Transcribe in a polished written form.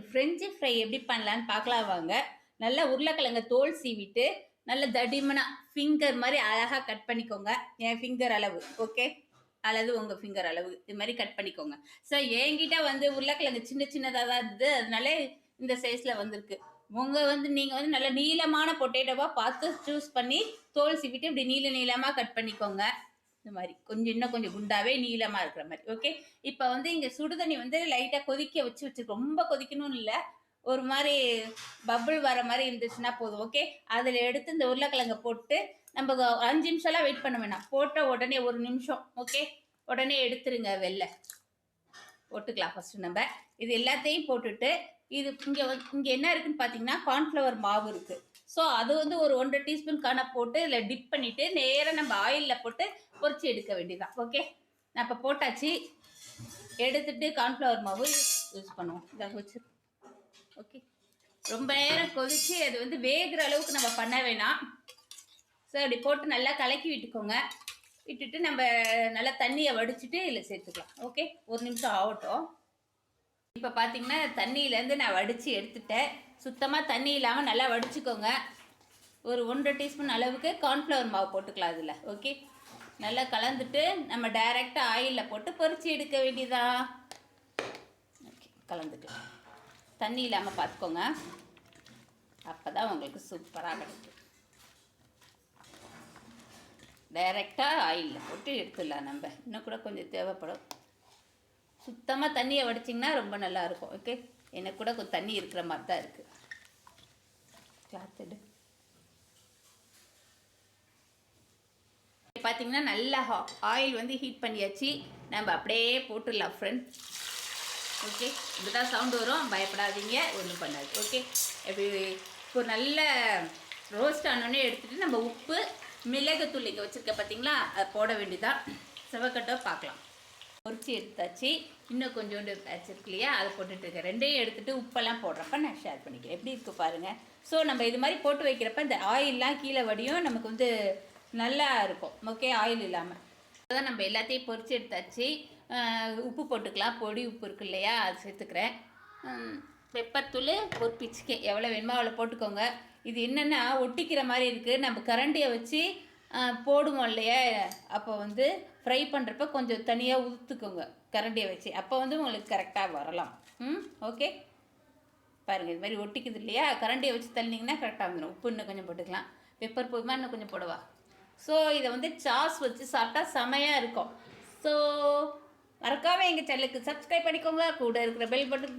French fry எப்படி பண்ணலான்னு பார்க்கலாம் வாங்க. நல்லா உருளைக்கிழங்க தோல் சீவிட்டு நல்ல தடிமனாக ஃபிங்கர் மாதிரி அழகாக கட் பண்ணிக்கோங்க. என் ஃபிங்கர் அளவு ஓகே, அல்லது உங்கள் ஃபிங்கர் அளவு இது மாதிரி கட் பண்ணிக்கோங்க. ஸோ என்கிட்ட வந்து உருளைக்கிழங்கு சின்ன சின்னதாக தான் இருந்தது, அதனால இந்த சைஸில் வந்திருக்கு. நீங்கள் வந்து நல்ல நீளமான பொட்டேட்டோவாக பார்த்து சூஸ் பண்ணி தோல் சீவிட்டு இப்படி நீளமாக கட் பண்ணிக்கோங்க. இந்த மாதிரி இன்னும் கொஞ்சம் குண்டாவே நீளமாக இருக்கிற மாதிரி ஓகே. இப்போ வந்து இங்கே சுடுதண்ணி வந்து லைட்டாக கொதிக்க வச்சு ரொம்ப கொதிக்கணும்னு இல்லை, ஒரு மாதிரி பபுள் வர மாதிரி இருந்துச்சுன்னா போதும் ஓகே. அதில் எடுத்து இந்த உருளைக்கிழங்கை போட்டு நம்ம 5 நிமிஷம்லாம் வெயிட் பண்ண வேணாம், போட்ட உடனே 1 நிமிஷம் ஓகே, உடனே எடுத்துருங்க. வெளில போட்டுக்கலாம். ஃபஸ்ட்டு நம்ம இது எல்லாத்தையும் போட்டுட்டு இது இங்கே என்ன இருக்குன்னு பார்த்தீங்கன்னா கார்ன்ஃப்ளவர் மாவு இருக்குது. ஸோ அது வந்து ஒரு 1.5 டீஸ்பூன் போட்டு இதில் டிப் பண்ணிவிட்டு நேராக நம்ம ஆயிலில் போட்டு பொரிச்சு எடுக்க வேண்டியதான் ஓகே. நான் இப்போ போட்டாச்சு, எடுத்துட்டு கார்ன்ஃப்ளவர் மாவு யூஸ் பண்ணுவோம். இதாக வச்சு ஓகே. ரொம்ப நேரம் கொதித்து அது வந்து வேகிற அளவுக்கு நம்ம பண்ண வேணாம். ஸோ அப்படி போட்டு நல்லா கலக்கி விட்டுட்டு நம்ம நல்லா தண்ணியை வடிச்சிட்டு இதில் சேர்த்துக்கலாம் ஓகே. 1 நிமிஷம் ஆகட்டும். இப்போ பார்த்தீங்கன்னா தண்ணியிலேருந்து நான் வடித்து எடுத்துட்டேன். சுத்தமாக தண்ணி இல்லாமல் நல்லா வடிச்சுக்கோங்க. ஒரு 1.5 டீஸ்பூன் அளவுக்கு கார்ன்ஃப்ளவர் மாவு போட்டுக்கலாம் அதில் ஓகே. நல்லா கலந்துட்டு நம்ம டைரெக்டாக ஆயிலில் போட்டு பொரிச்சு எடுக்க வேண்டியதா ஓகே. கலந்துட்டு தண்ணி இல்லாமல் பார்த்துக்கோங்க, அப்போ தான் உங்களுக்கு சூப்பராக கிடைக்கும். டைரெக்டாக ஆயிலில் போட்டு எடுத்துடலாம். நம்ம இன்னும் கூட கொஞ்சம் தேவைப்படும். சுத்தமாக தண்ணியை வடிச்சிங்கன்னா ரொம்ப நல்லாயிருக்கும் ஓகே. எனக்கு கூட கொஞ்சம் தண்ணி இருக்கிற மாதிரி தான் இருக்குது. கிளாத்துடு பார்த்தீங்கன்னா நல்லா ஆயில் வந்து ஹீட் பண்ணியாச்சு, நம்ம அப்படியே போட்டுடலாம் ஃப்ரெண்ட்ஸ் ஓகே. இப்படி தான் சவுண்டு வரும், பயப்படாதீங்க, ஒன்றும் பண்ணாது ஓகே. எப்படி இப்போ நல்ல ரோஸ்ட் ஆனோடனே எடுத்துகிட்டு நம்ம உப்பு மிளகுத்தூள் இங்கே வச்சுருக்க பார்த்தீங்களா, அதை போட வேண்டியதான். செவக்கட்டோ பார்க்கலாம். பொரிச்சு எடுத்தாச்சு, இன்னும் கொஞ்சோண்டு பேட்ச் இருக்கு இல்லையா, அதை போட்டுட்ருக்கேன். ரெண்டையும் எடுத்துகிட்டு உப்பெல்லாம் போடுறப்ப நான் ஷேர் பண்ணிக்கிறேன் எப்படி இருக்குது பாருங்கள். ஸோ நம்ம இது மாதிரி போட்டு வைக்கிறப்ப இந்த ஆயிலெலாம் கீழே வடியும், நமக்கு வந்து நல்லா இருக்கும் ஓகே. ஆயில் இல்லாமல் அதான் நம்ம எல்லாத்தையும் பொரிச்சு எடுத்தாச்சு. உப்பு போட்டுக்கலாம், பொடி உப்பு இருக்கு இல்லையா, அது சேர்த்துக்கிறேன். பெப்பர் தூள் ஒரு பிச்சுக்கே எவ்வளோ வேணுமோ அவ்வளோ போட்டுக்கோங்க. இது என்னென்னா ஒட்டிக்கிற மாதிரி இருக்குது, நம்ம கரண்டியை வச்சு போடுவோம் இல்லையா, அப்போ வந்து ஃப்ரை பண்ணுறப்ப கொஞ்சம் தனியாக ஊற்றுக்கோங்க கரண்டியை வச்சு, அப்போ வந்து உங்களுக்கு கரெக்டாக வரலாம் ஓகே. பாருங்கள் இது மாதிரி ஒட்டிக்குது இல்லையா, கரண்டியை வச்சு தள்ளினீங்கன்னா கரெக்டாக வந்துடும். உப்பு இன்னும் கொஞ்சம் போட்டுக்கலாம், பெப்பர் போதுமா இன்னும் கொஞ்சம் போடுவா. ஸோ இதை வந்து சாஸ் வச்சு சாப்பிட்டா செமையாக இருக்கும். ஸோ மறக்காமல் எங்கள் சேனலுக்கு சப்ஸ்கிரைப் பண்ணிக்கோங்க, கூட இருக்கிற பெல் பட்டன்.